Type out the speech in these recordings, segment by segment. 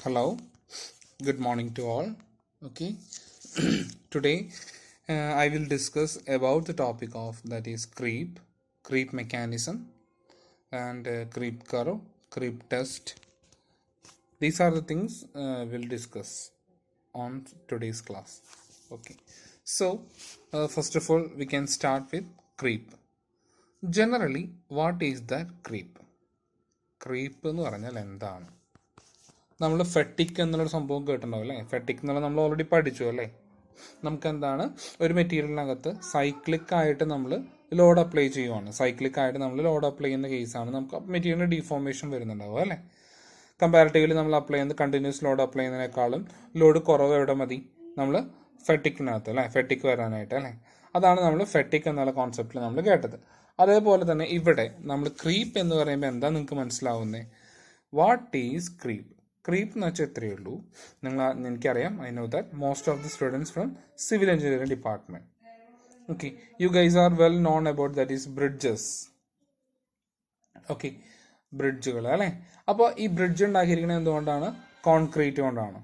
Hello, good morning to all. Okay, today I will discuss about the topic of that is creep mechanism, and creep curve, creep test. These are the things we'll discuss on today's class. Okay, so first of all, we can start with creep. Generally, what is that creep? Creep എന്ന് പറഞ്ഞാൽ എന്താണ്? നമ്മൾ fatigue എന്നുള്ളൊരു സംഭവം കേട്ടിട്ടുണ്ടാവും അല്ലേ? Fatigue എന്നുള്ള നമ്മൾ ഓൾറെഡി പഠിച്ചു അല്ലേ? നമുക്ക് എന്താണ്, ഒരു മെറ്റീരിയലിനകത്ത് സൈക്ലിക് ആയിട്ട് നമ്മൾ ലോഡ് അപ്ലൈ ചെയ്യുവാണ്. സൈക്ലിക് ആയിട്ട് നമ്മൾ ലോഡ് അപ്ലൈ ചെയ്യുന്ന കേസാണ് നമുക്ക് മെറ്റീരിയലിന് ഡീഫോർമേഷൻ വരുന്നുണ്ടാവും അല്ലേ? കമ്പാരിറ്റീവ്ലി നമ്മൾ അപ്ലൈ ചെയ്യുന്നത് കണ്ടിന്യൂസ് ലോഡ് അപ്ലൈ ചെയ്യുന്നതിനേക്കാളും ലോഡ് കുറവ് എവിടെ മതി? നമ്മൾ ഫെറ്റിക്കിനകത്ത് അല്ലേ? ഫെറ്റിക് വരാനായിട്ട് അല്ലേ? അതാണ് നമ്മൾ ഫെറ്റിക് എന്നുള്ള കോൺസെപ്റ്റിൽ നമ്മൾ കേട്ടത്. അതേപോലെ തന്നെ ഇവിടെ നമ്മൾ ക്രീപ്പ് എന്ന് പറയുമ്പോൾ എന്താ നിങ്ങൾക്ക് മനസ്സിലാവുന്നത്? What is creep? ക്രീപ്പ് എന്ന് വെച്ചാൽ എത്രയേ ഉള്ളൂ. എനിക്കറിയാം, I know that most of the students from civil engineering department. Okay, you guys are well known about that is bridges. Okay, ബ്രിഡ്ജുകൾ അല്ലേ? അപ്പോൾ ഈ ബ്രിഡ്ജ് ഉണ്ടാക്കിയിരിക്കുന്നത് എന്തുകൊണ്ടാണ്? കോൺക്രീറ്റ് കൊണ്ടാണ്.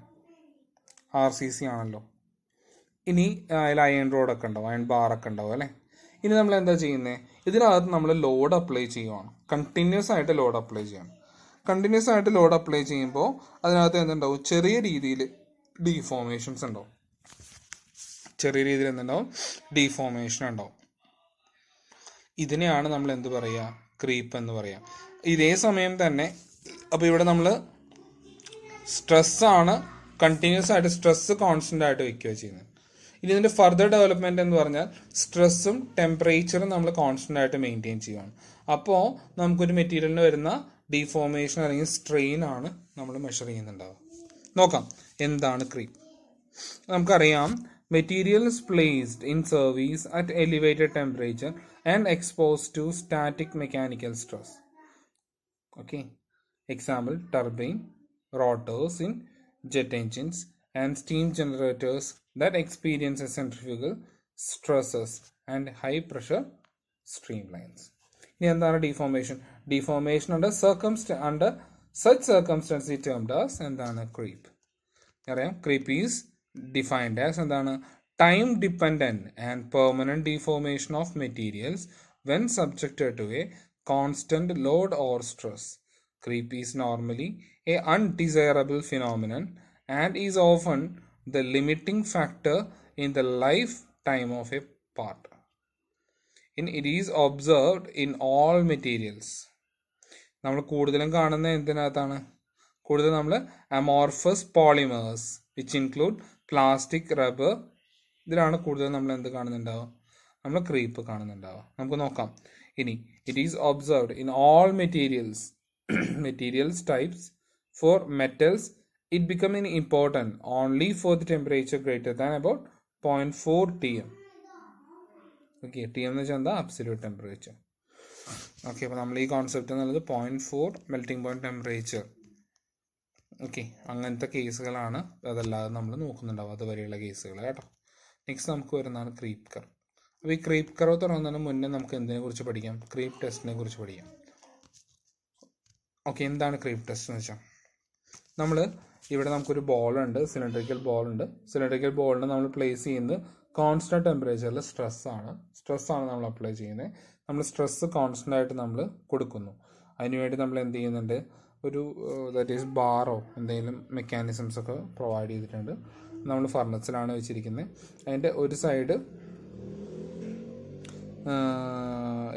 RCC ആണല്ലോ. ഇനി അതിൽ അയൺ റോഡൊക്കെ ഉണ്ടാവും, അയൺ ബാറൊക്കെ ഉണ്ടാവും അല്ലേ? ഇനി നമ്മൾ എന്താ ചെയ്യുന്നത്? ഇതിനകത്ത് നമ്മൾ ലോഡ് അപ്ലൈ ചെയ്യുവാണ്. കണ്ടിന്യൂസ് ആയിട്ട് ലോഡ് അപ്ലൈ ചെയ്യണം. കണ്ടിന്യൂസ് ആയിട്ട് ലോഡ് അപ്ലൈ ചെയ്യുമ്പോൾ അതിനകത്ത് എന്തുണ്ടാവും? ചെറിയ രീതിയിൽ ഡീഫോർമേഷൻസ് ഉണ്ടാവും. ചെറിയ രീതിയിൽ എന്തുണ്ടാവും? ഡീഫോർമേഷൻ ഉണ്ടാവും. ഇതിനെയാണ് നമ്മൾ എന്ത് പറയുക? ക്രീപ്പ് എന്ന് പറയാം. ഇതേ സമയം തന്നെ അപ്പോൾ ഇവിടെ നമ്മൾ സ്ട്രെസ്സാണ് കണ്ടിന്യൂസ് ആയിട്ട് സ്ട്രെസ് കോൺസ്റ്റന്റ് ആയിട്ട് വെക്കുക ചെയ്യുന്നത്. ഇനി ഇതിൻ്റെ ഫർദർ ഡെവലപ്മെന്റ് എന്ന് പറഞ്ഞാൽ സ്ട്രെസ്സും ടെമ്പറേച്ചറും നമ്മൾ കോൺസ്റ്റന്റ് ആയിട്ട് മെയിൻറ്റെയിൻ ചെയ്യുകയാണ്. അപ്പോൾ നമുക്കൊരു മെറ്റീരിയലിന് വരുന്ന ഡീഫോർമേഷൻ അല്ലെങ്കിൽ സ്ട്രെയിൻ ആണ് നമ്മൾ മെഷർ ചെയ്യുന്നുണ്ടാവുക. നോക്കാം എന്താണ് ക്രീപ്പ്. നമുക്കറിയാം, materials placed in service at elevated temperature and exposed to static mechanical stress. Okay, example turbine, rotors in jet engines and steam generators that experience centrifugal stresses and high pressure streamlines. ഇനി എന്താണ് deformation? Deformation under such circumstances is termed as എന്താണ്? Creep. അറിയാം, creep is defined as എന്താണ്? Time dependent and permanent deformation of materials when subjected to a constant load or stress. Creep is normally a undesirable phenomenon and is often the limiting factor in the lifetime of a part. It is observed in all materials. നമ്മൾ കൂടുതലും കാണുന്ന എന്തിനകത്താണ്? കൂടുതൽ നമ്മൾ amorphous polymers which include plastic, rubber, ഇതിലാണ് കൂടുതൽ നമ്മൾ എന്ത് കാണുന്നുണ്ടാവുക? നമ്മൾ ക്രീപ്പ് കാണുന്നുണ്ടാവുക. നമുക്ക് നോക്കാം. ഇനി it is observed in all materials types. For metals, it becoming important only for the temperature greater than about 0.4 TM. Okay, TM എന്ന് വെച്ചാൽ എന്താ? Absolute temperature. ഓക്കെ, അപ്പോൾ നമ്മൾ ഈ കോൺസെപ്റ്റ് എന്നുള്ളത് 0.4 മെൽറ്റിംഗ് പോയിന്റ് ടെമ്പറേച്ചർ. ഓക്കെ, അങ്ങനത്തെ കേസുകളാണ്. അതല്ലാതെ നമ്മൾ നോക്കുന്നുണ്ടാവും അതുവരെയുള്ള കേസുകൾ കേട്ടോ. നെക്സ്റ്റ് നമുക്ക് വരുന്നതാണ് ക്രീപ്പ് കർവ്. അപ്പോൾ ഈ ക്രീപ്പ് കർവ് തുടങ്ങുന്നതിന് മുന്നേ നമുക്ക് എന്തിനെ കുറിച്ച് പഠിക്കാം? ക്രീപ്പ് ടെസ്റ്റിനെ കുറിച്ച് പഠിക്കാം. ഓക്കെ, എന്താണ് ക്രീപ്പ് ടെസ്റ്റ് എന്ന് വെച്ചാൽ, നമ്മൾ ഇവിടെ നമുക്കൊരു ബോളുണ്ട്, സിലിണ്ടറിക്കൽ ബോളുണ്ട്. സിലിണ്ടറിക്കൽ ബോളിന് നമ്മൾ പ്ലേസ് ചെയ്യുന്നത് കോൺസ്റ്റന്റ് ടെമ്പറേച്ചറിൽ സ്ട്രെസ്സാണ് നമ്മൾ അപ്ലൈ ചെയ്യുന്നത്. നമ്മൾ സ്ട്രെസ്സ് കോൺസ്റ്റന്റ് ആയിട്ട് നമ്മൾ കൊടുക്കുന്നു. അതിനുവേണ്ടി നമ്മൾ എന്ത് ചെയ്യുന്നുണ്ട്? ഒരു ദാറ്റ് ഈസ് ബാറോ എന്തെങ്കിലും മെക്കാനിസംസ് ഒക്കെ പ്രൊവൈഡ് ചെയ്തിട്ടുണ്ട്. നമ്മൾ ഫർണസിലാണ് വെച്ചിരിക്കുന്നത്. അതിൻ്റെ ഒരു സൈഡ്,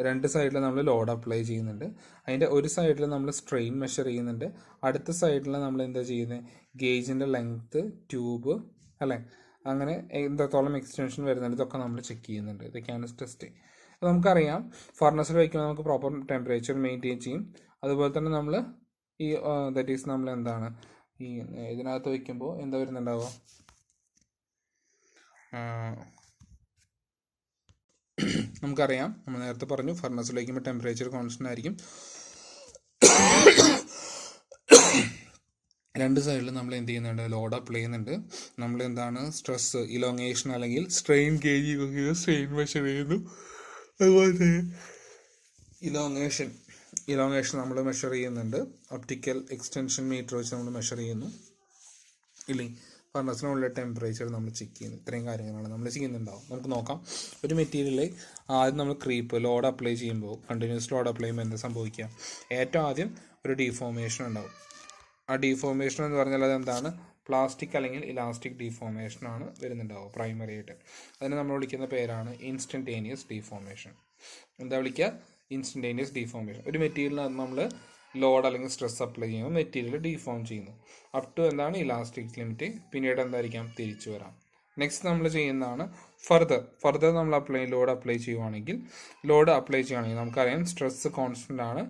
രണ്ട് സൈഡിൽ നമ്മൾ ലോഡ് അപ്ലൈ ചെയ്യുന്നുണ്ട്. അതിൻ്റെ ഒരു സൈഡിൽ നമ്മൾ സ്ട്രെയിൻ മെഷർ ചെയ്യുന്നുണ്ട്. അടുത്ത സൈഡിൽ നമ്മൾ എന്താ ചെയ്യുന്നത്? ഗേജിൻ്റെ ലെങ്ത്ത്, ട്യൂബ് അല്ലേ, അങ്ങനെ എത്രത്തോളം എക്സ്റ്റൻഷൻ വരുന്നുണ്ട് ഇതൊക്കെ നമ്മൾ ചെക്ക് ചെയ്യുന്നുണ്ട്. ഇതൊക്കെയാണ് ടെസ്റ്റ്. അപ്പോൾ നമുക്കറിയാം, ഫർണസിൽ വയ്ക്കുമ്പോൾ നമുക്ക് പ്രോപ്പർ ടെമ്പറേച്ചർ മെയിൻറ്റെയിൻ ചെയ്യും. അതുപോലെ തന്നെ നമ്മൾ ഈ ദാറ്റ് ഈസ് നമ്മൾ എന്താണ് ഈ ഇതിനകത്ത് വയ്ക്കുമ്പോൾ എന്താ വരുന്നുണ്ടാവുക? നമുക്കറിയാം, നമ്മൾ നേരത്തെ പറഞ്ഞു, ഫർണസിൽ വയ്ക്കുമ്പോൾ ടെമ്പറേച്ചർ കോൺസ്റ്റന്റ് ആയിരിക്കും. രണ്ട് സൈഡിൽ നമ്മൾ എന്ത് ചെയ്യുന്നുണ്ട്? ലോഡ് അപ്ലൈ ചെയ്യുന്നുണ്ട്. നമ്മൾ എന്താണ്? സ്ട്രെസ് ഇലോങ്ങേഷൻ അല്ലെങ്കിൽ സ്ട്രെയിൻ ഗേജ് സ്ട്രെയിൻ മെഷർ ചെയ്യുന്നു. അതുപോലെ തന്നെ ഇലോങ്ങേഷൻ നമ്മൾ മെഷർ ചെയ്യുന്നുണ്ട്. ഒപ്റ്റിക്കൽ എക്സ്റ്റൻഷൻ മീറ്റർ വെച്ച് നമ്മൾ മെഷർ ചെയ്യുന്നു. ഇല്ലേ, ഫർണസിനുള്ള ടെമ്പറേച്ചർ നമ്മൾ ചെക്ക് ചെയ്യുന്നു. ഇത്രയും കാര്യങ്ങളാണ് നമ്മൾ ചെയ്യുന്നുണ്ടാവും. നമുക്ക് നോക്കാം. ഒരു മെറ്റീരിയൽ ആദ്യം നമ്മൾ ക്രീപ്പ് ലോഡ് അപ്ലൈ ചെയ്യുമ്പോൾ, കണ്ടിന്യൂസ് ലോഡ് അപ്ലൈ ചെയ്യുമ്പോൾ എന്താ സംഭവിക്കുക? ഏറ്റവും ആദ്യം ഒരു ഡീഫോർമേഷൻ ഉണ്ടാവും. ആ ഡീഫോർമേഷൻ എന്ന് പറഞ്ഞാൽ അതെന്താണ്? പ്ലാസ്റ്റിക് അല്ലെങ്കിൽ ഇലാസ്റ്റിക് ഡീഫോർമേഷനാണ് വരുന്നുണ്ടാവുക പ്രൈമറി ആയിട്ട്. അതിനെ നമ്മൾ വിളിക്കുന്ന പേരാണ് ഇൻസ്റ്റൻറ്റേനിയസ് ഡീഫോർമേഷൻ. എന്താ വിളിക്കുക? Instantaneous deformation. ഒരു മെറ്റീരിയലിനകത്ത് നമ്മൾ ലോഡ് അല്ലെങ്കിൽ സ്ട്രെസ് അപ്ലൈ ചെയ്യുമ്പോൾ മെറ്റീരിയൽ ഡീഫോം ചെയ്യുന്നു. അപ് ടു എന്താണ്? Elastic limit. പിന്നീട് എന്തായിരിക്കാം? തിരിച്ചു വരാം. നെക്സ്റ്റ് നമ്മൾ ചെയ്യുന്നതാണ് ഫർദർ നമ്മൾ ലോഡ് അപ്ലൈ ചെയ്യുകയാണെങ്കിൽ നമുക്കറിയാം സ്ട്രെസ് കോൺസ്റ്റൻ്റ് ആണ്.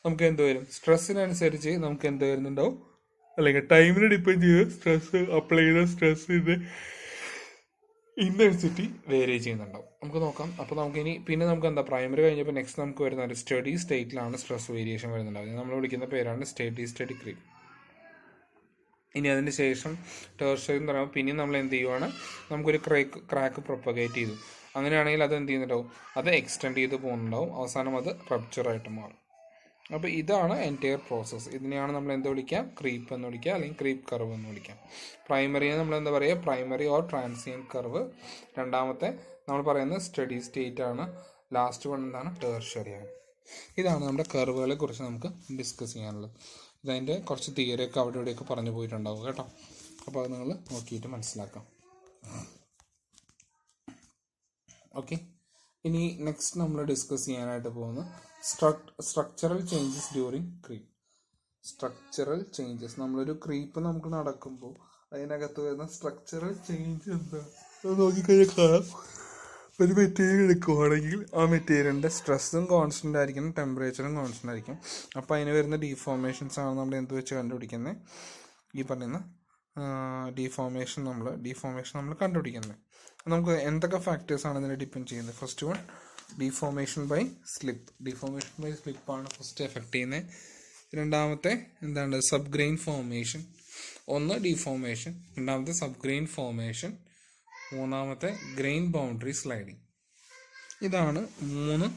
നമുക്ക് എന്ത് വരും? സ്ട്രെസ്സിനനുസരിച്ച് നമുക്ക് എന്ത് വരുന്നുണ്ടാവും? അല്ലെങ്കിൽ ടൈമിന് ഡിപ്പെൻഡ് ചെയ്ത് സ്ട്രെസ് അപ്ലൈ ചെയ്ത സ്ട്രെസ്സിൻ്റെ ഇൻറ്റൻസിറ്റി വേരി ചെയ്യുന്നുണ്ടാവും. നമുക്ക് നോക്കാം. അപ്പോൾ പിന്നെ നമുക്ക് എന്താ, പ്രൈമറി കഴിഞ്ഞപ്പോൾ നെക്സ്റ്റ് നമുക്ക് വരുന്ന ഒരു സ്റ്റഡി സ്റ്റേറ്റിലാണ് സ്ട്രെസ് വേരിയേഷൻ വരുന്നുണ്ടാവും. നമ്മൾ വിളിക്കുന്ന പേരാണ് സ്റ്റഡി ക്രീപ്പ്. ഇനി അതിന് ശേഷം ടെർഷ്യറി എന്ന് പറയുമ്പോൾ പിന്നെയും നമ്മൾ എന്ത് ചെയ്യുവാണ്? നമുക്കൊരു ക്രാക്ക് പ്രൊപ്പഗേറ്റ് ചെയ്തു. അങ്ങനെയാണെങ്കിൽ അത് എന്ത് ചെയ്യുന്നുണ്ടാവും? അത് എക്സ്റ്റെൻഡ് ചെയ്ത് പോകുന്നുണ്ടാവും. അവസാനം അത് റപ്ചറായിട്ട് മാറും. അപ്പോൾ ഇതാണ് എൻറ്റയർ പ്രോസസ്സ്. ഇതിനെയാണ് നമ്മൾ എന്ത് വിളിക്കാം? ക്രീപ്പ് എന്ന് വിളിക്കുക, അല്ലെങ്കിൽ ക്രീപ്പ് കർവ് എന്ന് വിളിക്കാം. പ്രൈമറിയെ നമ്മൾ എന്താ പറയുക? Primary or transient curve. രണ്ടാമത്തെ നമ്മൾ പറയുന്നത് സ്റ്റഡി സ്റ്റേറ്റ് ആണ്. ലാസ്റ്റ് വൺ എന്താണ്? ടെർഷ്യറി ആണ്. ഇതാണ് നമ്മുടെ കർവുകളെ കുറിച്ച് നമുക്ക് ഡിസ്കസ് ചെയ്യാനുള്ളത്. ഇതതിൻ്റെ കുറച്ച് തിയറിയൊക്കെ അവിടെ ഇവിടെയൊക്കെ പറഞ്ഞു പോയിട്ടുണ്ടാവും കേട്ടോ. അപ്പോൾ അത് നിങ്ങൾ നോക്കിയിട്ട് മനസ്സിലാക്കാം. ഓക്കെ, ഇനി നെക്സ്റ്റ് നമ്മൾ ഡിസ്കസ് ചെയ്യാനായിട്ട് പോകുന്നത് structural changes during creep. Structural changes, നമ്മളൊരു ക്രീപ്പ് നമുക്ക് നടക്കുമ്പോൾ അതിനകത്ത് വരുന്ന സ്ട്രക്ചറൽ ചേഞ്ച് എന്താ നോക്കിക്കഴിഞ്ഞാൽ കാണാം. ഒരു മെറ്റീരിയൽ എടുക്കുകയാണെങ്കിൽ ആ മെറ്റീരിയലിൻ്റെ സ്ട്രെസ്സും കോൺസ്റ്റൻ്റ് ആയിരിക്കും, ടെമ്പറേച്ചറും കോൺസ്റ്റൻ്റ് ആയിരിക്കും. അപ്പോൾ അതിന് വരുന്ന ഡീഫോർമേഷൻസ് ആണ് നമ്മൾ എന്ത് വെച്ച് കണ്ടുപിടിക്കുന്നത്? ഈ പറയുന്ന ഡീഫോർമേഷൻ നമ്മൾ കണ്ടുപിടിക്കുന്നത്. നമുക്ക് എന്തൊക്കെ ഫാക്ടേഴ്സാണ് ഇതിനെ ഡിപ്പെൻഡ് ചെയ്യുന്നത്? ഫസ്റ്റ് വൺ, ഡീഫോർമേഷൻ ബൈ സ്ലിപ്പാണ് ഫസ്റ്റ് എഫക്റ്റ് ചെയ്യുന്നത്. രണ്ടാമത്തെ എന്താണ്? Sub grain formation. ഒന്ന് ഡീഫോർമേഷൻ, രണ്ടാമത്തെ സബ് ഗ്രെയിൻ ഫോർമേഷൻ, മൂന്നാമത്തെ ഗ്രെയിൻ ബൗണ്ടറി സ്ലൈഡിങ്. ഇതാണ് 3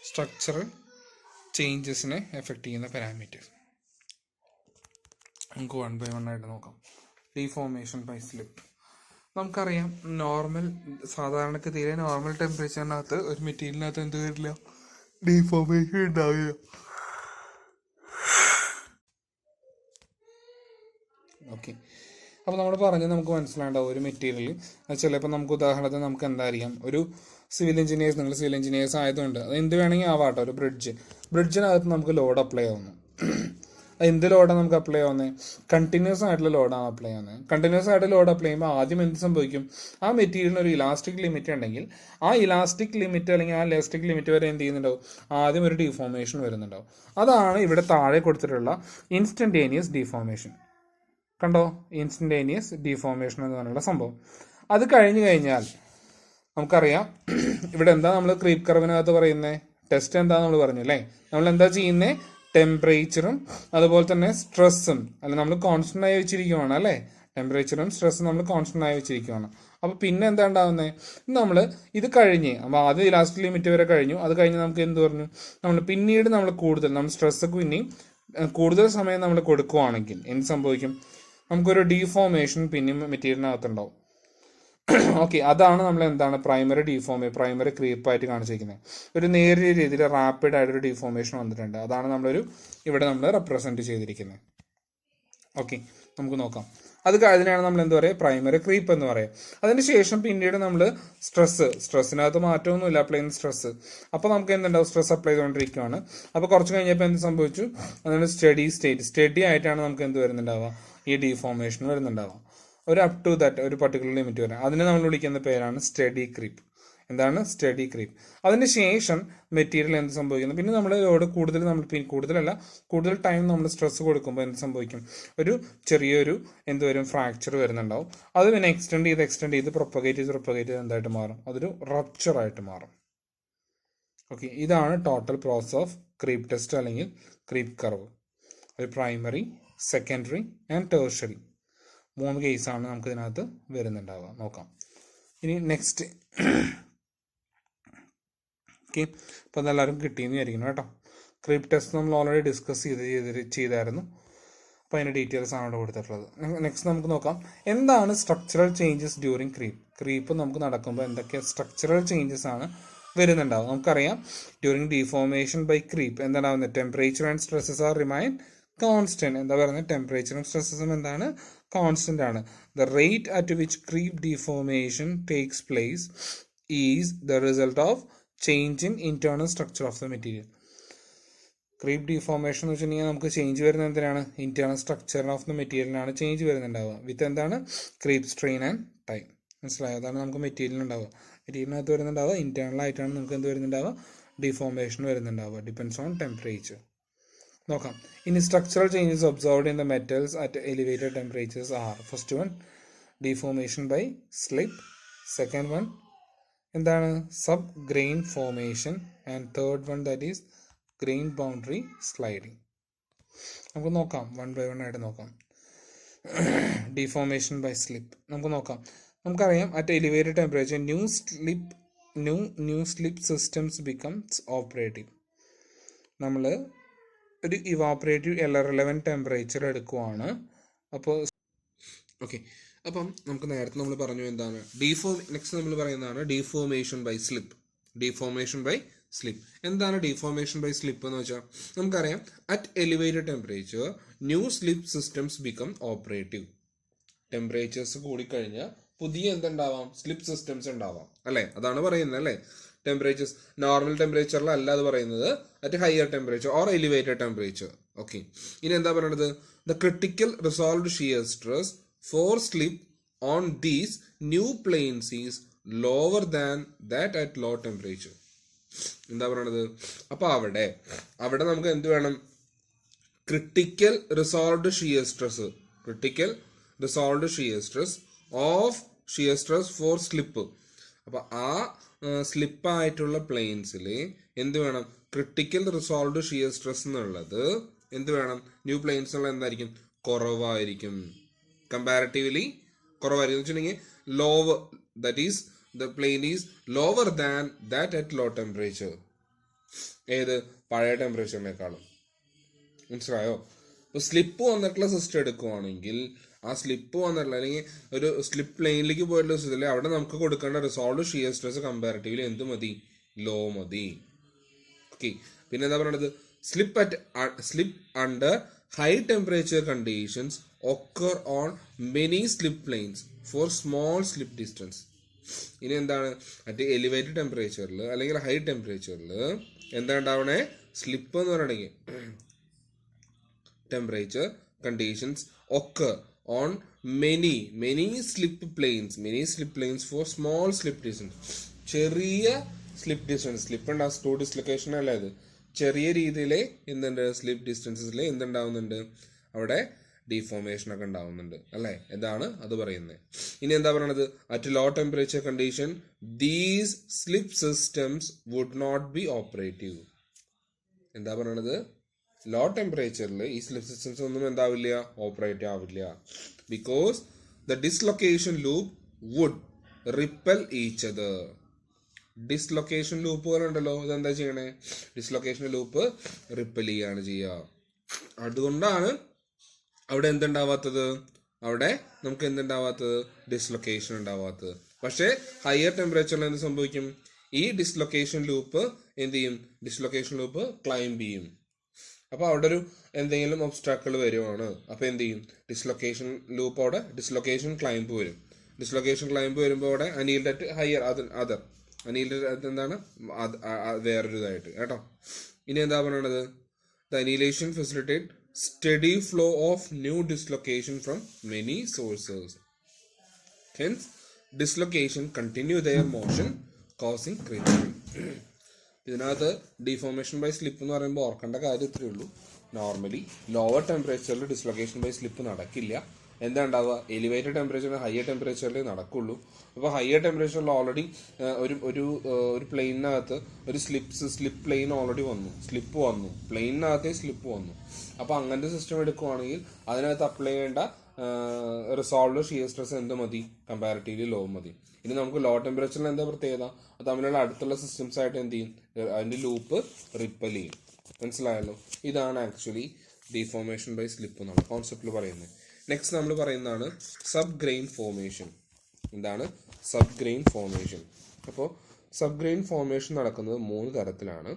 സ്ട്രക്ചറൽ ചേഞ്ചസിനെ എഫക്റ്റ് ചെയ്യുന്ന പാരാമീറ്റേഴ്സ്. നമുക്ക് 1 by 1 ആയിട്ട് നോക്കാം. Deformation by slip. നമുക്കറിയാം സാധാരണക്ക് തീരെ നോർമൽ ടെമ്പറേച്ചറിനകത്ത് ഒരു മെറ്റീരിയലിനകത്ത് എന്ത് വരില്ല? ഡീഫോർമേഷൻ ഉണ്ടാവില്ല. ഓക്കെ, അപ്പോൾ നമ്മൾ നമുക്ക് മനസ്സിലാണ്ടാവും ഒരു മെറ്റീരിയൽ ചിലപ്പോൾ നമുക്ക് ഉദാഹരണത്തിന് നമുക്ക് എന്തായിരിക്കാം, ഒരു നിങ്ങൾ സിവിൽ എഞ്ചിനീയേഴ്സ് ആയതുകൊണ്ട് അത് എന്ത് വേണമെങ്കിൽ ആവാട്ടോ. ഒരു ബ്രിഡ്ജിനകത്ത് നമുക്ക് ലോഡ് അപ്ലൈ ആവുന്നു. എന്ത് ലോഡാണ് നമുക്ക് അപ്ലൈ ആവുന്നത്? കണ്ടിന്യൂസ് ആയിട്ടുള്ള ലോഡാണ് അപ്ലൈ ആവുന്നത്. കണ്ടിന്യൂസ് ആയിട്ട് ലോഡ് അപ്ലൈ ചെയ്യുമ്പോൾ ആദ്യം എന്ത് സംഭവിക്കും? ആ മെറ്റീരിയലിന് ഒരു ഇലാസ്റ്റിക് ലിമിറ്റ് ഉണ്ടെങ്കിൽ ആ ഇലാസ്റ്റിക് ലിമിറ്റ് അല്ലെങ്കിൽ ആ ഇലാസ്റ്റിക് ലിമിറ്റ് വരെ എന്ത് ചെയ്യുന്നുണ്ടാവും? ആദ്യം ഒരു ഡീഫോർമേഷൻ വരുന്നുണ്ടാവും. അതാണ് ഇവിടെ താഴെ കൊടുത്തിട്ടുള്ള ഇൻസ്റ്റൻറ്റേനിയസ് ഡീഫോർമേഷൻ. കണ്ടോ? ഇൻസ്റ്റൻറ്റേനിയസ് ഡീഫോർമേഷൻ എന്ന് പറഞ്ഞുള്ള സംഭവം. അത് കഴിഞ്ഞ് കഴിഞ്ഞാൽ നമുക്കറിയാം ഇവിടെ എന്താ നമ്മൾ ക്രീപ്പ് കർവിനകത്ത് പറയുന്നത്? ടെസ്റ്റ് എന്താ നമ്മൾ പറഞ്ഞു അല്ലേ? നമ്മൾ എന്താ ചെയ്യുന്നത്? ടെമ്പറേച്ചറും അതുപോലെ തന്നെ സ്ട്രെസ്സും നമ്മൾ കോൺസ്റ്റന്റ് ആയി വെച്ചിരിക്കുവാണ് അല്ലേ? ടെമ്പറേച്ചറും സ്ട്രെസ്സും നമ്മൾ കോൺസ്റ്റന്റ് ആയി വെച്ചിരിക്കുവാണ്. അപ്പോൾ പിന്നെ എന്താ ഉണ്ടാവുന്നത്? നമ്മൾ ഇത് കഴിഞ്ഞ് അപ്പോൾ ആദ്യം ഇലാസ്റ്റിക് ലിമിറ്റ് വരെ കഴിഞ്ഞു. അത് കഴിഞ്ഞ് നമുക്ക് എന്ത് പറഞ്ഞു? പിന്നീട് നമ്മൾ സ്ട്രെസ്സൊക്കെ പിന്നെയും കൂടുതൽ സമയം നമ്മൾ കൊടുക്കുവാണെങ്കിൽ എന്ത് സംഭവിക്കും? നമുക്കൊരു ഡീഫോർമേഷൻ പിന്നെയും മെറ്റീരിയലിനകത്തുണ്ടാവും. ഓക്കെ, അതാണ് നമ്മൾ എന്താണ് പ്രൈമറി ക്രീപ്പായിട്ട് കാണിച്ചിരിക്കുന്നത്. ഒരു നേരിയ രീതിയിൽ റാപ്പിഡ് ആയിട്ടൊരു ഡീഫോർമേഷൻ വന്നിട്ടുണ്ട്. അതാണ് ഇവിടെ നമ്മൾ റെപ്രസെന്റ് ചെയ്തിരിക്കുന്നത്. ഓക്കെ, നമുക്ക് നോക്കാം. അതിനാണ് നമ്മൾ എന്താ പറയുക? പ്രൈമറി ക്രീപ്പ് എന്ന് പറയാം. അതിന് ശേഷം പിന്നീട് നമ്മൾ സ്ട്രെസ്സിനകത്ത് മാറ്റമൊന്നുമില്ല, അപ്ലൈ ചെയ്യുന്ന സ്ട്രെസ്. അപ്പോൾ നമുക്ക് എന്തുണ്ടാവും? സ്ട്രെസ് അപ്ലൈ ചെയ്തുകൊണ്ടിരിക്കുകയാണ്. അപ്പോൾ കുറച്ച് കഴിഞ്ഞപ്പോൾ എന്ത് സംഭവിച്ചു? അതാണ് സ്റ്റഡി ആയിട്ടാണ് നമുക്ക് എന്ത് വരുന്നുണ്ടാവുക? ഈ ഡീഫോർമേഷൻ വരുന്നുണ്ടാവുക. ഒരു അപ് ടു ദാറ്റ് ഒരു പർട്ടിക്കുലർ ലിമിറ്റ് വരെ. അതിനെ നമ്മൾ വിളിക്കുന്ന പേരാണ് സ്റ്റഡി ക്രീപ്പ്. എന്താണ്? Study creep. അതിന് ശേഷം മെറ്റീരിയൽ എന്ത് സംഭവിക്കുന്നു? പിന്നെ നമ്മൾ ലോഡ് കൂടുതൽ ടൈം നമ്മൾ സ്ട്രെസ് കൊടുക്കുമ്പോൾ എന്ത് സംഭവിക്കും? ഒരു ചെറിയൊരു ഫ്രാക്ചർ വരുന്നുണ്ടാവും. അത് പിന്നെ എക്സ്റ്റെൻഡ് ചെയ്ത് പ്രൊപ്പഗേറ്റ് ചെയ്ത് എന്തായിട്ട് മാറും? അതൊരു റപ്ചറായിട്ട് മാറും. ഓക്കെ, ഇതാണ് total process of creep test അല്ലെങ്കിൽ ക്രീപ്പ് കർവ്. ഒരു പ്രൈമറി, സെക്കൻഡറി ആൻഡ് ടെർഷ്യറി 3 കേസാണ് നമുക്ക് ഇതിനകത്ത് വരുന്നുണ്ടാവുക. നോക്കാം ഇനി നെക്സ്റ്റ്. ഓക്കെ, അപ്പോൾ അതെല്ലാവരും കിട്ടിയെന്ന് വിചാരിക്കണം കേട്ടോ. ക്രീപ്പ് ടെസ്റ്റ് നമ്മൾ ഓൾറെഡി ഡിസ്കസ് ചെയ്തായിരുന്നു. അപ്പോൾ അതിൻ്റെ ഡീറ്റെയിൽസ് ആണ് ഇവിടെ കൊടുത്തിട്ടുള്ളത്. നെക്സ്റ്റ് നമുക്ക് നോക്കാം എന്താണ് സ്ട്രക്ചറൽ ചേഞ്ചസ് ഡ്യൂറിങ് ക്രീപ്പ് നമുക്ക് നടക്കുമ്പോൾ എന്തൊക്കെ സ്ട്രക്ചറൽ ചേഞ്ചസ് ആണ് വരുന്നുണ്ടാവും. നമുക്കറിയാം ഡ്യൂറിങ് ഡീഫോർമേഷൻ ബൈ ക്രീപ്പ് എന്താണ്ടാവുന്നത്, temperature and stresses are remain constant. എന്താ പറയുന്നത്, ടെമ്പറേച്ചറും സ്ട്രെസ്സസും എന്താണ്, കോൺസ്റ്റന്റ് ആണ്. The rate at which creep deformation takes place is the result of change in internal structure of the material. Creep deformation എന്ന് വെച്ചിട്ടുണ്ടെങ്കിൽ നമുക്ക് ചേഞ്ച് വരുന്നത് എന്തിനാണ്, ഇന്റേണൽ സ്ട്രക്ചർ ഓഫ് ദ മെറ്റീരിയലിനാണ് ചേഞ്ച് വരുന്നുണ്ടാവുക. വിത്ത് എന്താണ്, ക്രീപ്പ് സ്ട്രെയിൻ ആൻഡ് ടൈം. മനസ്സിലായോ, അതാണ് നമുക്ക് മെറ്റീരിയൽ ഉണ്ടാവുക. മെറ്റീരിയലിനകത്ത് വരുന്നുണ്ടാവുക ഇന്റേണൽ ആയിട്ടാണ് നമുക്ക് എന്ത് വരുന്നുണ്ടാവുക, ഡീഫോർമേഷൻ വരുന്നുണ്ടാവുക. Depends on temperature. നോക്കാം, ഇനി structural changes observed in the metals at elevated temperatures are. First one deformation by slip, second one എന്താണ്, sub grain formation, and third one that is grain boundary sliding. നമുക്ക് നോക്കാം one by one ആയിട്ട് നോക്കാം. Deformation by slip നമുക്ക് നോക്കാം. നമുക്കറിയാം at elevated temperature new slip systems becomes operative. നമ്മൾ ഒരു ഇവാപ്പറേറ്റീവ് ഇറലവൻറ്റ് ടെമ്പറേച്ചർ എടുക്കുവാണ്. അപ്പോൾ ഓക്കെ, അപ്പം നമുക്ക് നേരത്തെ നമ്മൾ പറഞ്ഞു എന്താണ് നെക്സ്റ്റ് നമ്മൾ പറയുന്നതാണ് deformation by slip. Deformation by slip എന്താണ് ഡീഫോർമേഷൻ ബൈ സ്ലിപ്പ് എന്ന് വെച്ചാൽ നമുക്കറിയാം at elevated temperature new slip systems become operative. ടെമ്പറേച്ചേഴ്സ് കൂടിക്കഴിഞ്ഞാൽ പുതിയ എന്തുണ്ടാവാം, സ്ലിപ്പ് സിസ്റ്റംസ് ഉണ്ടാവാം അല്ലേ, അതാണ് പറയുന്നത് അല്ലേ. ടെമ്പറേച്ചേഴ്സ് നോർമൽ ടെമ്പറേച്ചറിലല്ല അത് പറയുന്നത്, at higher temperature or elevated temperature. Okay, ഇനി എന്താ പറയുന്നത്, the critical resolved shear stress for slip on these new planes is lower than that at low temperature. എന്താ പറയണത്, അപ്പൊ അവിടെ നമുക്ക് എന്ത് വേണം, critical resolved shear stress, critical resolved shear stress of shear stress for slip. അപ്പൊ ആ സ്ലിപ്പായിട്ടുള്ള പ്ലെയിൻസിൽ എന്ത് വേണം, ക്രിട്ടിക്കൽ റിസോൾവ്ഡ് ഷിയർ സ്ട്രെസ് എന്നുള്ളത് എന്ത് വേണം, ന്യൂ പ്ലെയിൻസിനുള്ള എന്തായിരിക്കും, കുറവായിരിക്കും, കമ്പാരിറ്റീവ്ലി കുറവായിരിക്കും. എന്ന് വെച്ചിട്ടുണ്ടെങ്കിൽ lower, that is the plane is lower than that at low temperature. ഏത് പഴയ ടെമ്പറേച്ചറിനേക്കാളും. മനസ്സിലായോ, ഇപ്പൊ സ്ലിപ്പ് വന്നിട്ടുള്ള സിസ്റ്റം എടുക്കുവാണെങ്കിൽ ആ സ്ലിപ്പ് വന്നിട്ടുള്ള അല്ലെങ്കിൽ ഒരു സ്ലിപ്പ് പ്ലെയിനിലേക്ക് പോയിട്ടുള്ള സിസ്റ്റത്തിൽ അവിടെ നമുക്ക് കൊടുക്കേണ്ട റിസോൾവ് ഷിയർ സ്ട്രെസ് കമ്പാരിറ്റീവ്ലി എന്ത് മതി, ലോ മതി. ഓക്കെ, പിന്നെ എന്താ പറയുന്നത്, slip under high temperature conditions occur on many slip planes for small slip distance. ഇനി എന്താണ്, മറ്റേ എലിവേറ്റഡ് ടെമ്പറേച്ചറിൽ അല്ലെങ്കിൽ ഹൈ ടെമ്പറേച്ചറിൽ എന്താ ഉണ്ടാവണേ, സ്ലിപ്പ് എന്ന് പറയണെങ്കിൽ temperature conditions occur on many slip planes for small slip distance. ചെറിയ സ്ലിപ്പ് ഡിസ്റ്റൻസ്, സ്ലിപ്പ് ഉണ്ടാവും, സ്ക്രൂ ഡിസ്ലൊക്കേഷൻ അല്ല ഇത്, ചെറിയ രീതിയിലെ എന്തുണ്ട്, സ്ലിപ്പ് ഡിസ്റ്റൻസസിൽ എന്തുണ്ടാവുന്നുണ്ട്, അവിടെ ഡീഫോർമേഷൻ ഒക്കെ ഉണ്ടാവുന്നുണ്ട് അല്ലേ, ഇതാണ് അത് പറയുന്നത്. ഇനി എന്താ പറയണത്, at low temperature condition these slip systems would not be operative. എന്താ പറയണത്, ലോ ടെമ്പറേച്ചറിൽ ഈ സ്ലിപ്പ് സിസ്റ്റംസ് ഒന്നും എന്താവില്ല, ഓപ്പറേറ്റ് ആവില്ല. Because the dislocation loop would repel each other. Dislocation ലൂപ്പുകൾ ഉണ്ടല്ലോ, ഇതെന്താ ചെയ്യണേ, ഡിസ്ലൊക്കേഷൻ ലൂപ്പ് റിപ്പൽ ചെയ്യാണ് ചെയ്യുക. അതുകൊണ്ടാണ് അവിടെ എന്തുണ്ടാവാത്തത്, അവിടെ നമുക്ക് എന്തുണ്ടാവാത്തത്, ഡിസ്ലൊക്കേഷൻ ഉണ്ടാവാത്തത്. പക്ഷേ ഹയർ ടെമ്പറേച്ചറിൽ എന്ത് സംഭവിക്കും, ഈ ഡിസ്ലൊക്കേഷൻ ലൂപ്പ് എന്ത് ചെയ്യും, ഡിസ്ലൊക്കേഷൻ ലൂപ്പ് ക്ലൈംബ് ചെയ്യും. അപ്പൊ അവിടെ ഒരു എന്തെങ്കിലും ഒബ്സ്റ്റാക്കിൾ വരുവാണ്, അപ്പൊ എന്ത് ചെയ്യും, ഡിസ്ലൊക്കേഷൻ ലൂപ്പ് അവിടെ ഡിസ്ലൊക്കേഷൻ ക്ലൈംബ് വരും. ഡിസ്ലൊക്കേഷൻ ക്ലൈംബ് വരുമ്പോൾ അവിടെ annealed at higher other, annealed എന്താണ് വേറൊരു ഇതായിട്ട് കേട്ടോ. ഇനി എന്താ പറയണത്, the annealation facilitate steady flow of new dislocation from many sources. Hence, dislocation continue their motion causing creeping. ഇതിനകത്ത് ഡീഫോർമേഷൻ ബൈ സ്ലിപ്പ് എന്ന് പറയുമ്പോൾ ഓർക്കേണ്ട കാര്യം ഇത്രയേ ഉള്ളൂ. നോർമലി ലോവർ ടെമ്പറേച്ചറിൽ ഡിസ്ലൊക്കേഷൻ ബൈ സ്ലിപ്പ് നടക്കില്ല. എന്താ ഉണ്ടാവുക, എലിവേറ്റഡ് ടെമ്പറേച്ചറിൽ ഹയർ ടെമ്പറേച്ചറിൽ നടക്കുള്ളൂ. അപ്പോൾ ഹയർ ടെമ്പറേച്ചറിൽ ഓൾറെഡി ഒരു പ്ലെയിനകത്ത് ഒരു സ്ലിപ്പ് പ്ലെയിൻ ഓൾറെഡി വന്നു, സ്ലിപ്പ് വന്നു, പ്ലെയിനകത്തേ സ്ലിപ്പ് വന്നു. അപ്പോൾ അങ്ങനത്തെ സിസ്റ്റം എടുക്കുവാണെങ്കിൽ അതിനകത്ത് അപ്ലൈ ചെയ്യേണ്ട റിസോൾവ് ഷിയർ സ്ട്രെസ് എന്ത് മതി, കമ്പാരിറ്റീവ്ലി ലോ മതി. ഇനി നമുക്ക് ലോ ടെമ്പറേച്ചറിൽ എന്താ പ്രത്യേകത, അത് തമ്മിലുള്ള അടുത്തുള്ള സിസ്റ്റംസ് ആയിട്ട് എന്ത് ചെയ്യും, അതിൻ്റെ ലൂപ്പ് റിപ്പൽ ചെയ്യും. മനസ്സിലായല്ലോ, ഇതാണ് ആക്ച്വലി ഡീഫോർമേഷൻ ബൈ സ്ലിപ്പ് എന്നാണ് കോൺസെപ്റ്റിൽ പറയുന്നത്. നെക്സ്റ്റ് നമ്മൾ പറയുന്നതാണ് സബ് ഗ്രെയിൻ ഫോർമേഷൻ. എന്താണ് സബ് ഗ്രെയിൻ ഫോർമേഷൻ? അപ്പോൾ സബ് ഗ്രെയിൻ ഫോർമേഷൻ നടക്കുന്നത് 3 തരത്തിലാണ്.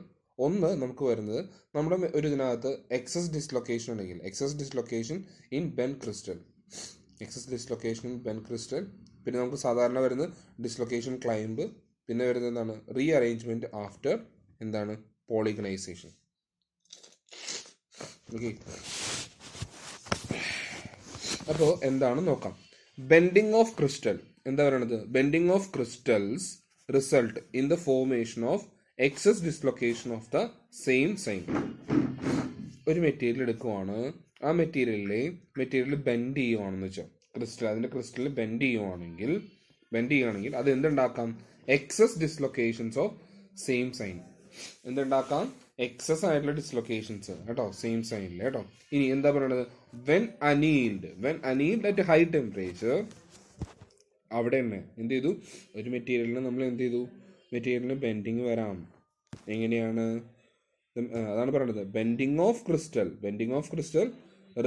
ഒന്ന് നമുക്ക് വരുന്നത് നമ്മുടെ ഒരു ഇതിനകത്ത് എക്സസ് ഡിസ്ലൊക്കേഷൻ ഉണ്ടെങ്കിൽ, excess dislocation in bent crystal, excess dislocation in bent crystal. പിന്നെ നമുക്ക് സാധാരണ വരുന്നത് ഡിസ്ലൊക്കേഷൻ ക്ലൈംബ്. പിന്നെ വരുന്നത് എന്താണ് റീ അറേഞ്ച്മെന്റ് ആഫ്റ്റർ എന്താണ് പോളിഗണൈസേഷൻ. ഓക്കെ, അപ്പോൾ എന്താണ് നോക്കാം. ബെൻഡിങ് ഓഫ് ക്രിസ്റ്റൽ എന്താ പറയണത്? Bending of crystals result in the formation of excess dislocation of the same sign. ഒരു മെറ്റീരിയൽ എടുക്കുവാണ്, ആ മെറ്റീരിയൽ ബെൻഡ് ചെയ്യുവാണെന്ന് വെച്ചാൽ ക്രിസ്റ്റൽ, അതിന്റെ ക്രിസ്റ്റലിൽ ബെൻഡ് ചെയ്യുകയാണെങ്കിൽ അത് എന്തുണ്ടാക്കാം? Excess dislocations of same sign. എന്തുണ്ടാക്കാം? എക്സസ് ആയിട്ടുള്ള ഡിസ്ലൊക്കേഷൻസ് കേട്ടോ, സെയിം സൈനിൽ കേട്ടോ. ഇനി എന്താ പറയണത്? When annealed at high temperature, അവിടെ തന്നെ എന്ത് ചെയ്തു? ഒരു മെറ്റീരിയലിന് നമ്മൾ എന്ത് ചെയ്തു? മെറ്റീരിയലിന് ബെൻഡിങ് വരാം. എങ്ങനെയാണ്? അതാണ് പറയുന്നത് bending of crystal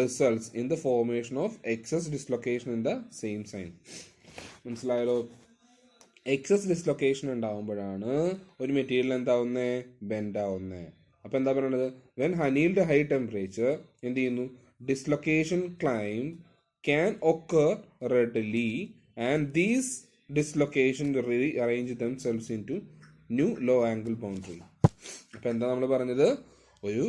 results in the formation of excess dislocation in the same sign. മനസ്സിലായല്ലോ? എക്സസ് ഡിസ്ലൊക്കേഷൻ ഉണ്ടാവുമ്പോഴാണ് ഒരു മെറ്റീരിയൽ എന്താവുന്നേ? ബെൻഡ് ആവുന്നേ. അപ്പൊ എന്താ പറയുന്നത്? വെൻ അനീൽഡ് ഹൈ ടെമ്പറേച്ചർ എന്ത് ചെയ്യുന്നു? Dislocation climb can occur readily and these dislocation rearrange themselves into new low angle boundary. അപ്പൊ എന്താ നമ്മൾ പറഞ്ഞത്? ഒരു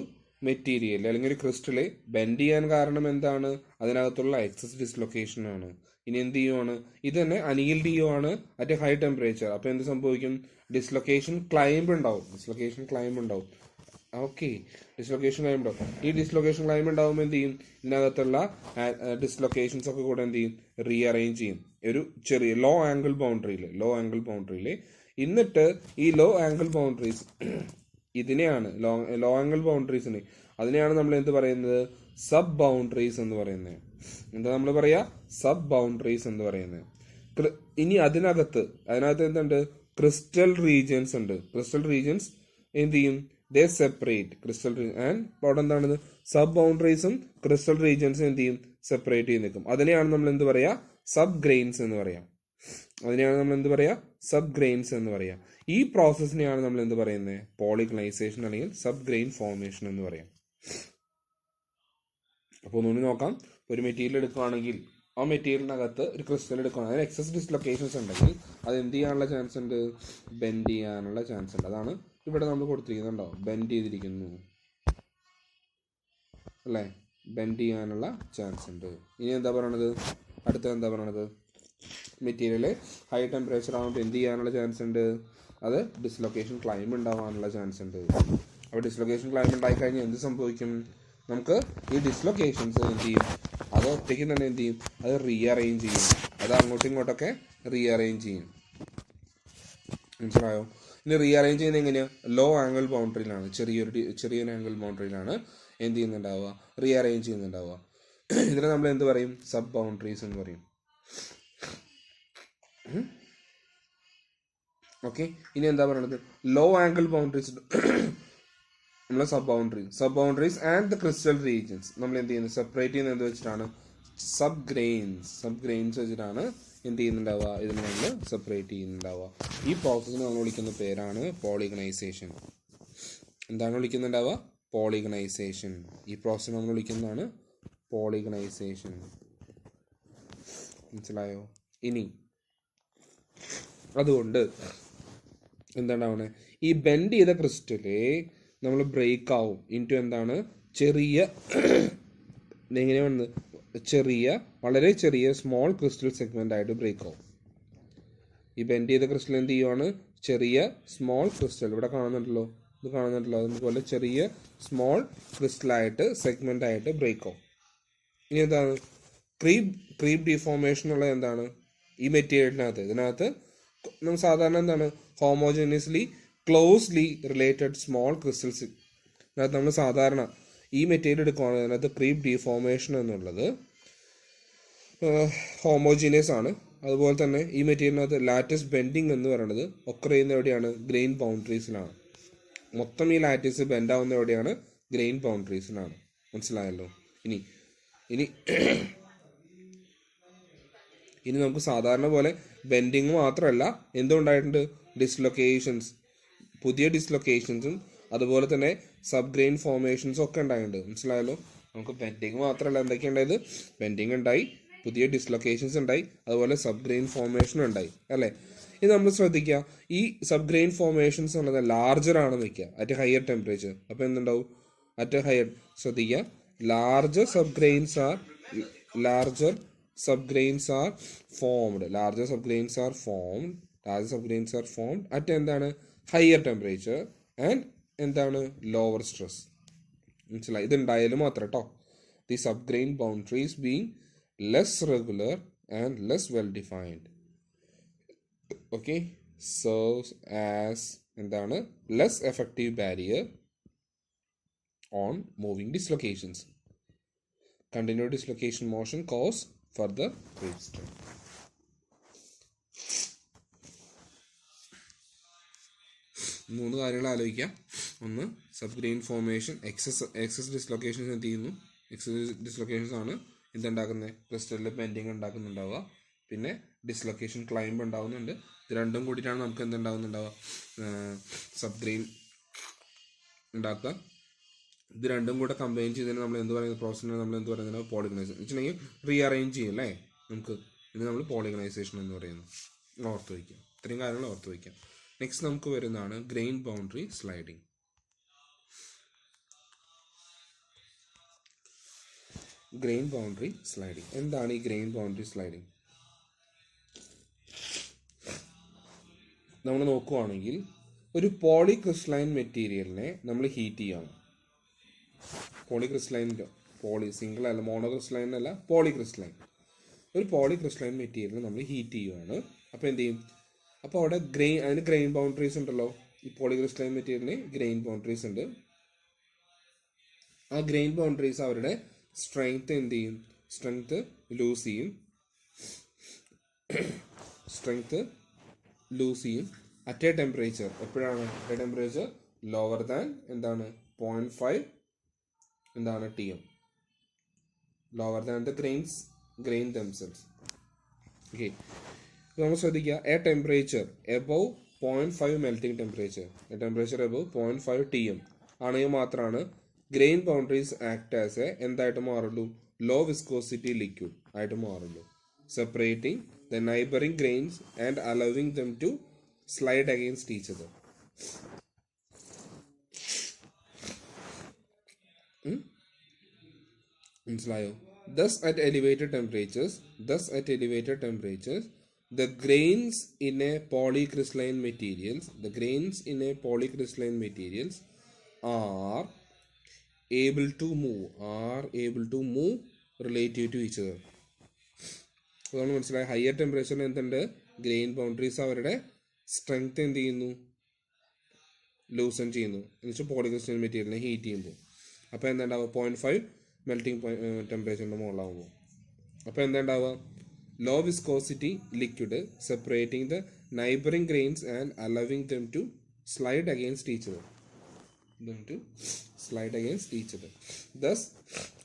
മെറ്റീരിയൽ അല്ലെങ്കിൽ ഒരു ക്രിസ്റ്റല് ബെൻഡ് ചെയ്യാൻ കാരണം എന്താണ്? അതിനകത്തുള്ള എക്സസ് ഡിസ്ലൊക്കേഷൻ ആണ്. ഇനി എന്ത് ചെയ്യുവാണ്? ഇത് തന്നെ അനീൽഡ് ചെയ്യുവാണ് അറ്റ് ഹൈ ടെമ്പറേച്ചർ. അപ്പൊ എന്ത് സംഭവിക്കും? ഡിസ്ലൊക്കേഷൻ ക്ലൈംബ് ഉണ്ടാവും. ഓക്കെ, ഡിസ്ലൊക്കേഷൻ ക്ലൈംബ് ഉണ്ടാവും. ഈ ഡിസ്ലൊക്കേഷൻ ക്ലൈംബ് ഉണ്ടാവുമ്പോൾ എന്ത് ചെയ്യും? ഇതിനകത്തുള്ള ഡിസ്ലൊക്കേഷൻസ് ഒക്കെ കൂടെ എന്ത് ചെയ്യും? റീഅറേഞ്ച് ചെയ്യും ഒരു ചെറിയ ലോ ആംഗിൾ ബൗണ്ടറിയിൽ. എന്നിട്ട് ഈ ലോ ആംഗിൾ ബൗണ്ടറീസ് ഇതിനെയാണ് ലോ ആംഗിൾ ബൗണ്ടറീസിനെ അതിനെയാണ് നമ്മൾ എന്ത് പറയുന്നത്? സബ് ബൗണ്ടറീസ് എന്ന് പറയുന്നത്. എന്താ നമ്മൾ പറയാ? സബ് ബൗണ്ടറീസ് എന്ന് പറയുന്നത്. ഇനി അതിനകത്ത് എന്തുണ്ട്? ക്രിസ്റ്റൽ റീജിയൻസ് ഉണ്ട്. ക്രിസ്റ്റൽ റീജിയൻസ് എന്ത് ചെയ്യും? ദേ സെപ്പറേറ്റ് ക്രിസ്റ്റൽ ആൻഡ് അവിടെ എന്താണത്? സബ് ബൗണ്ടറീസും ക്രിസ്റ്റൽ റീജിയൻസും എന്ത് ചെയ്യും? സെപ്പറേറ്റ് ചെയ്ത് നിൽക്കും. അതിനെയാണ് നമ്മൾ എന്ത് പറയാ? സബ് ഗ്രെയിൻസ് എന്ന് പറയാം. ഈ പ്രോസസ്സിനെയാണ് നമ്മൾ എന്ത് പറയുന്നത്? പോളിഗണൈസേഷൻ അല്ലെങ്കിൽ സബ് ഗ്രെയിൻ ഫോർമേഷൻ എന്ന് പറയാം. അപ്പോൾ ഒന്നുകൂടി നോക്കാം. ഒരു മെറ്റീരിയൽ എടുക്കുകയാണെങ്കിൽ ആ മെറ്റീരിയലിനകത്ത് ഒരു ക്രിസ്റ്റൽ എടുക്കുകയാണെങ്കിൽ അതിന് എക്സസ് ഡിസ്ലൊക്കേഷൻസ് ഉണ്ടെങ്കിൽ അത് എന്ത് ചെയ്യാനുള്ള ചാൻസ് ഉണ്ട്? ബെൻഡ് ചെയ്യാനുള്ള ചാൻസ് ഉണ്ട്. അതാണ് ഇവിടെ നമ്മൾ കൊടുത്തിരിക്കുന്നുണ്ടോ? ബെൻഡ് ചെയ്തിരിക്കുന്നു അല്ലേ? ബെൻഡ് ചെയ്യാനുള്ള ചാൻസ് ഉണ്ട്. ഇനി എന്താ പറയണത്? അടുത്ത എന്താ പറയണത്? മെറ്റീരിയൽ ഹൈ ടെമ്പറേച്ചർ ആകുമ്പോൾ എന്ത് ചെയ്യാനുള്ള ചാൻസ് ഉണ്ട്? അത് ഡിസ്ലൊക്കേഷൻ ക്ലൈംബ് ഉണ്ടാവാനുള്ള ചാൻസ് ഉണ്ട്. അപ്പോൾ ഡിസ്ലൊക്കേഷൻ ക്ലൈംബ് ഉണ്ടായിക്കഴിഞ്ഞാൽ എന്ത് സംഭവിക്കും? നമുക്ക് ഈ ഡിസ്ലൊക്കേഷൻസ് എന്ത് ചെയ്യും? അത് ഒറ്റയ്ക്ക് തന്നെ എന്ത് ചെയ്യും? അത് റീഅറേഞ്ച് ചെയ്യും. അത് അങ്ങോട്ടും ഇങ്ങോട്ടൊക്കെ റീഅറേഞ്ച് ചെയ്യും. മനസ്സിലായോ? ഇനി റീഅറേഞ്ച് ചെയ്യുന്നത് എങ്ങനെയാണ്? ലോ ആംഗിൾ ബൗണ്ടറിയിലാണ്, ചെറിയൊരു ആംഗിൾ ബൗണ്ടറിയിലാണ് എന്ത് ചെയ്യുന്നുണ്ടാവുക? റീഅറേഞ്ച് ചെയ്യുന്നുണ്ടാവുക. ഇതിനെ നമ്മൾ എന്ത് പറയും? സബ് ബൗണ്ടറീസ് എന്ന് പറയും. ഓക്കെ, ഇനി എന്താ പറയുന്നത്? ലോ ആംഗിൾ ബൗണ്ടറീസ് നമ്മളെ sub boundaries and the crystal regions നമ്മൾ എന്ത് ചെയ്യുന്നത്? സെപ്പറേറ്റ് ചെയ്യുന്നത് എന്ത് വെച്ചിട്ടാണ്? സബ് ഗ്രെയിൻസ് വെച്ചിട്ടാണ് എന്ത് ചെയ്യുന്നുണ്ടാവുക? ഇതിനെ നമ്മൾ സെപ്പറേറ്റ് ചെയ്യുന്നുണ്ടാവുക. ഈ പ്രോസസ്സിനെ നമ്മൾ വിളിക്കുന്ന പേരാണ് പോളിഗണൈസേഷൻ. എന്താണ് വിളിക്കുന്നുണ്ടാവുക? പോളിഗണൈസേഷൻ. ഈ പ്രോസസ്സിനെ നമ്മൾ വിളിക്കുന്നതാണ് പോളിഗണൈസേഷൻ. മനസ്സിലായോ? ഇനി അതുകൊണ്ട് എന്താണ്ടാവണേ? ഈ ബെൻഡ് ചെയ്ത ക്രിസ്റ്റല് നമ്മൾ ബ്രേക്ക് ആവും ഇൻറ്റു എന്താണ്? എങ്ങനെയാണ്? വളരെ ചെറിയ സ്മോൾ ക്രിസ്റ്റൽ സെഗ്മെന്റ് ആയിട്ട് ബ്രേക്ക് ആവും. ഈ ബെൻഡ് ചെയ്ത ക്രിസ്റ്റൽ എന്ത് ചെയ്യുവാണ്? ചെറിയ സ്മോൾ ക്രിസ്റ്റൽ ഇത് കാണുന്നുണ്ടല്ലോ, അതുപോലെ ചെറിയ സ്മോൾ ക്രിസ്റ്റലായിട്ട് സെഗ്മെന്റ് ആയിട്ട് ബ്രേക്ക് ആവും. ഇനി എന്താണ്? ക്രീപ്പ് ഡീഫോർമേഷൻ ഉള്ളത് എന്താണ്? ഈ മെറ്റീരിയലിനകത്ത് ഇതിനകത്ത് നമ്മൾ സാധാരണ എന്താണ്? ഹോമോജീനിയസ്ലി ക്ലോസ്ലി റിലേറ്റഡ് സ്മോൾ ക്രിസ്റ്റൽസ്. അതിനകത്ത് നമ്മൾ സാധാരണ ഈ മെറ്റീരിയൽ എടുക്കുകയാണെങ്കിൽ അതിനകത്ത് ക്രീപ്പ് ഡീഫോർമേഷൻ എന്നുള്ളത് ഹോമോജീനിയസ് ആണ്. അതുപോലെ തന്നെ ഈ മെറ്റീരിയലിനകത്ത് ലാറ്റിസ് ബെൻഡിങ് എന്ന് പറയുന്നത് ഒക്കർ ചെയ്യുന്ന എവിടെയാണ്? ഗ്രെയിൻ ബൗണ്ടറീസിലാണ്. മൊത്തം ഈ ലാറ്റിസ് ബെൻഡ് ആവുന്ന എവിടെയാണ്? ഗ്രെയിൻ ബൗണ്ടറീസിലാണ്. മനസ്സിലായല്ലോ. ഇനി ഇനി ഇനി നമുക്ക് സാധാരണ പോലെ ബെൻഡിങ് മാത്രമല്ല എന്തുണ്ടായിട്ടുണ്ട്, ഡിസ്ലൊക്കേഷൻസ്, പുതിയ ഡിസ്ലൊക്കേഷൻസും അതുപോലെ തന്നെ സബ് ഗ്രെയിൻ ഫോർമേഷൻസും ഒക്കെ ഉണ്ടായിട്ടുണ്ട്. മനസ്സിലായല്ലോ. നമുക്ക് ബെൻഡിങ് മാത്രമല്ല എന്തൊക്കെയുണ്ടായത്, ബെൻഡിങ് ഉണ്ടായി, പുതിയ ഡിസ്ലൊക്കേഷൻസ് ഉണ്ടായി, അതുപോലെ സബ് ഗ്രെയിൻ ഫോർമേഷൻ ഉണ്ടായി അല്ലേ. ഇത് നമ്മൾ ശ്രദ്ധിക്കുക, ഈ സബ് ഗ്രെയിൻ ഫോർമേഷൻസ് എന്നുള്ളത് ലാർജർ ആണെന്ന് വെക്കുക അറ്റ് ഹയർ ടെമ്പറേച്ചർ. അപ്പോൾ എന്തുണ്ടാവും, അറ്റ് ഹയർ, ശ്രദ്ധിക്കുക, larger sub grains are formed at എന്താണ്, ഹയർ ടെമ്പറേച്ചർ ആൻഡ് എന്താണ്, ലോവർ സ്ട്രെസ്. മനസ്സിലായി, ഇതുണ്ടായാലും മാത്രം കേട്ടോ. The sub grain boundaries being less regular and less well defined. Okay, serves as എന്താണ്, less effective barrier on moving dislocations. Continued dislocation motion cause further creep strain. മൂന്ന് കാര്യങ്ങൾ ആലോചിക്കാം. ഒന്ന്, sub grain formation, excess dislocations എന്ത് ചെയ്യുന്നു, excess dislocations ആണ് എന്തുണ്ടാക്കുന്നത്, ക്രിസ്റ്റലിൽ bending ഉണ്ടാക്കുന്നുണ്ടാവുക. പിന്നെ dislocation climb ഉണ്ടാവുന്നുണ്ട്. ഇത് രണ്ടും കൂടിയിട്ടാണ് നമുക്ക് എന്തുണ്ടാവുന്നുണ്ടാവുക, സബ് ഗ്രെയിൻ ഉണ്ടാക്കുക. ഇത് രണ്ടും കൂടെ കമ്പൈൻ ചെയ്തതിന് നമ്മൾ എന്ത് പറയുന്ന പ്രോസസ്സിനെ നമ്മൾ എന്ത് പറയുന്നത്, പോളിഗനൈസേഷൻ വെച്ചിട്ടുണ്ടെങ്കിൽ റീഅറേഞ്ച് ചെയ്യും അല്ലേ നമുക്ക്. ഇത് നമ്മൾ പോളിഗനൈസേഷൻ എന്ന് പറയുന്നത് ഓർത്ത് വയ്ക്കാം. ഇത്രയും കാര്യങ്ങൾ ഓർത്ത് വയ്ക്കാം. നെക്സ്റ്റ് നമുക്ക് വരുന്നതാണ് grain boundary sliding. Grain boundary sliding എന്താണ് ഈ ഗ്രെയിൻ ബൗണ്ടറി സ്ലൈഡിങ്? നമ്മൾ നോക്കുവാണെങ്കിൽ ഒരു പോളിക്രിസ്റ്റലൈൻ മെറ്റീരിയലിനെ നമ്മൾ ഹീറ്റ് ചെയ്യണം. സിംഗിൾ അല്ല, മോണോക്രിസ്റ്റലൈൻ അല്ല, പോളിക്രിസ്റ്റലൈൻ. ഒരു പോളിക്രിസ്റ്റലൈൻ മെറ്റീരിയൽ നമ്മൾ ഹീറ്റ് ചെയ്യുവാണ്. അപ്പോൾ എന്ത് ചെയ്യും, അപ്പോൾ അവിടെ അതിന് ഗ്രെയിൻ ബൗണ്ടറീസ് ഉണ്ടല്ലോ. ഈ പോളിക്രിസ്റ്റലൈൻ മെറ്റീരിയലിന് ഗ്രെയിൻ ബൗണ്ടറീസ് ഉണ്ട്. ആ ഗ്രെയിൻ ബൗണ്ടറീസ് അവരുടെ സ്ട്രെങ്ത് എന്ത് ചെയ്യും, സ്ട്രെങ്ത് ലൂസ് ചെയ്യും അറ്റ് എ ടെമ്പറേച്ചർ. എപ്പോഴാണ് at a temperature lower than എന്താണ് 0.5 എന്താണ് TM, lower than the grain themselves. Okay, നമ്മൾ ശ്രദ്ധിക്കുക, a temperature above 0.5 melting temperature, a temperature above 0.5 TM ആണെങ്കിൽ മാത്രമാണ് grain boundaries act as a എന്തായിട്ട് മാറുള്ളൂ, ലോ വിസ്കോസിറ്റി ലിക്വിഡ് ആയിട്ട് മാറുള്ളൂ, separating the neighbouring grains and allowing them to slide against each other. മനസ്സിലായോ? Thus at elevated temperatures, the grains in a polycrystalline materials are able to move relative to each other. അതാണ് മനസ്സിലായത്. Higher ടെമ്പറേച്ചറിൽ എന്തുണ്ട്, grain boundaries അവരുടെ strength എന്ത് ചെയ്യുന്നു, ലൂസൺ ചെയ്യുന്നു. എന്നുവെച്ചാൽ പോളിക്രിസ്റ്റലൈൻ മെറ്റീരിയലിനെ ഹീറ്റ് ചെയ്യുമ്പോൾ. അപ്പോൾ എന്താ ഉണ്ടാവുക, 0.5 മെൽറ്റിംഗ് ടെമ്പറേച്ചറിൻ്റെ മുകളിലാവുമ്പോൾ. അപ്പോൾ എന്താ ഉണ്ടാവുക, low viscosity liquid separating the neighbouring grains and allowing them to slide against each other. Thus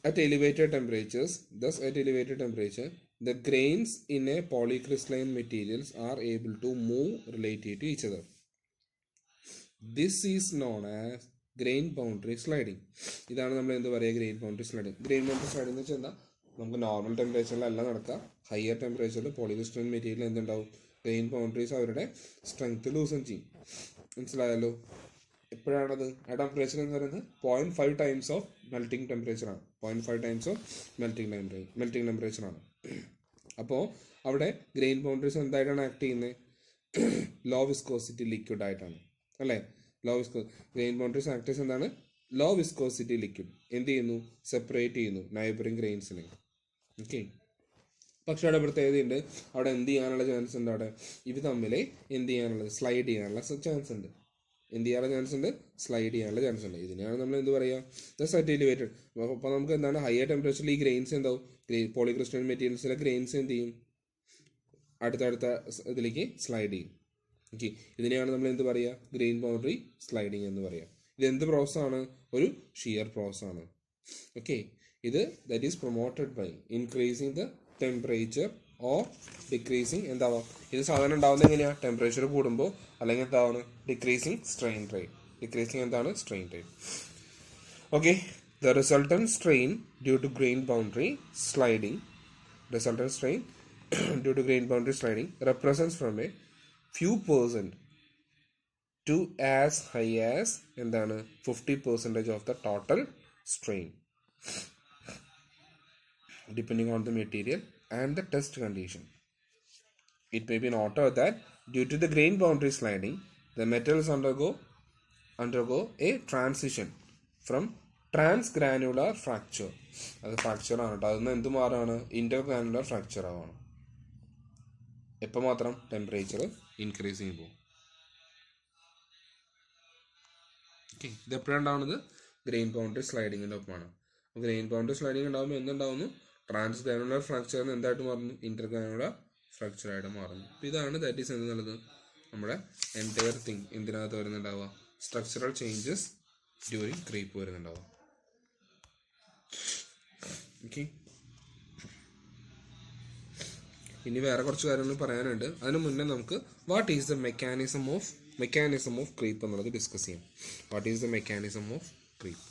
at elevated temperature the grains in a polycrystalline materials are able to move relative to each other. This is known as grain boundary sliding. ഇതാണ് നമ്മൾ എന്ത് പറയുക, grain boundary sliding. Grain boundary sliding എന്ന് വെച്ചാൽ എന്താ, നമുക്ക് normal ടെമ്പറേച്ചറിലല്ല നടക്കുക. ഹയർ ടെമ്പറേച്ചറിൽ പോളിക്രിസ്റ്റലൈൻ മെറ്റീരിയൽ എന്തുണ്ടാവും, ഗ്രെയിൻ ബൗണ്ടറീസ് അവരുടെ സ്ട്രെങ്ത് ലൂസൺ ചെയ്യും. മനസ്സിലായല്ലോ. എപ്പോഴാണത്, ആ ടെമ്പറേച്ചർ എന്ന് പറയുന്നത് 0.5 ടൈംസ് ഓഫ് മെൽറ്റിംഗ് ടെമ്പറേച്ചറാണ്. 0.5 ടൈംസ് ഓഫ് മെൽറ്റിംഗ് ടെമ്പറേച്ചറാണ്. അപ്പോൾ അവിടെ ഗ്രെയിൻ ബൗണ്ടറീസ് എന്തായിട്ടാണ് ആക്ട് ചെയ്യുന്നത്, ലോ വിസ്കോസിറ്റി ലിക്വിഡ് ആയിട്ടാണ് അല്ലേ. ഗ്രെയിൻ ബൗണ്ടറീസ് ആക്ടേഴ്സ് എന്താണ്, ലോ വിസ്കോസിറ്റി ലിക്വിഡ് എന്ത് ചെയ്യുന്നു, സെപ്പറേറ്റ് ചെയ്യുന്നു നൈബറിംഗ് ഗ്രെയിൻസിനെ. ഓക്കെ, പക്ഷെ അവിടെ പ്രത്യേകതയുണ്ട്, അവിടെ എന്ത് ചെയ്യാനുള്ള ചാൻസ് ഉണ്ട്, അവിടെ ഇവ തമ്മിൽ എന്ത് ചെയ്യാനുള്ളത്, സ്ലൈഡ് ചെയ്യാനുള്ള ചാൻസ് ഉണ്ട്. സ്ലൈഡ് ചെയ്യാനുള്ള ചാൻസ് ഉണ്ട്. ഇതിനെയാണ് നമ്മൾ എന്ത് പറയുക, ദസ് അറ്റ് എലിവേറ്റഡ്. അപ്പോൾ നമുക്ക് എന്താണ്, ഹയർ ടെമ്പറേച്ചറിൽ ഈ ഗ്രെയിൻസ് എന്താവും, പോളിക്രിസ്റ്റലൈൻ മെറ്റീരിയൽസിലെ ഗ്രെയിൻസ് എന്ത് ചെയ്യും, അടുത്തടുത്ത ഇതിലേക്ക് സ്ലൈഡ് ചെയ്യും. ഓക്കെ, ഇതിനെയാണ് നമ്മൾ എന്ത് പറയുക, ഗ്രെയിൻ ബൗണ്ടറി സ്ലൈഡിങ് എന്ന് പറയുക. ഇത് എന്ത് പ്രോസസ്സാണ്, ഒരു ഷിയർ പ്രോസസ്സാണ്. ഓക്കെ, ഇത് that is promoted by increasing the temperature or decreasing എന്താവാം. ഇത് സാധാരണ ഉണ്ടാവുന്നത് എങ്ങനെയാണ്? ടെമ്പറേച്ചർ കൂടുമ്പോൾ, അല്ലെങ്കിൽ എന്താണ്? Decreasing strain rate. ഡിക്രീസിങ് എന്താണ്? Strain rate. Okay, the resultant strain due to grain boundary sliding due to grain boundary sliding represents from a few percent to as high as എന്താണ് 50% of the total strain depending on the material and the test condition. It may be noted that due to the grain boundary sliding, the metals undergo a transition from transgranular fracture. അത് fracture ആണ് കേട്ടോ. അതിന് എന്ത് മാറാണ്? Intergranular fracture ആവാണ്. എപ്പോൾ മാത്രം? Temperature increase ചെയ്യുമ്പോൾ. Okay, ഇത് എപ്പോഴാണ് ഉണ്ടാവുന്നത്? ഗ്രെയിൻ ബൗണ്ടറി സ്ലൈഡിങ്ങിൻ്റെ ഒപ്പമാണ്. ഗ്രെയിൻ ബൗണ്ടറി സ്ലൈഡിങ് ഉണ്ടാകുമ്പോൾ എന്തുണ്ടാവുന്നു? ട്രാൻസ്ഗ്രാനുലാർ ഫ്രാക്ചറിന് എന്തായിട്ട് മാറുന്നു? ഇന്റർഗ്രാനുലാർ ഫ്രാക്ചറായിട്ട് മാറുന്നു. അപ്പോൾ ഇതാണ് ദാറ്റ് ഈസ് എന്നുള്ളത് നമ്മുടെ എൻറ്റയർ തിങ് എന്തിനകത്ത് വരുന്നുണ്ടാവുക? സ്ട്രക്ചറൽ ചേഞ്ചസ് ഡ്യൂറിങ് ക്രീപ്പ് വരുന്നുണ്ടാവുക. ഓക്കെ, ഇനി വേറെ കുറച്ച് കാര്യങ്ങൾ പറയാനുണ്ട്. അതിന് മുന്നേ നമുക്ക് what is the mechanism of creep എന്നുള്ളത് ഡിസ്കസ് ചെയ്യാം. What is the mechanism of creep?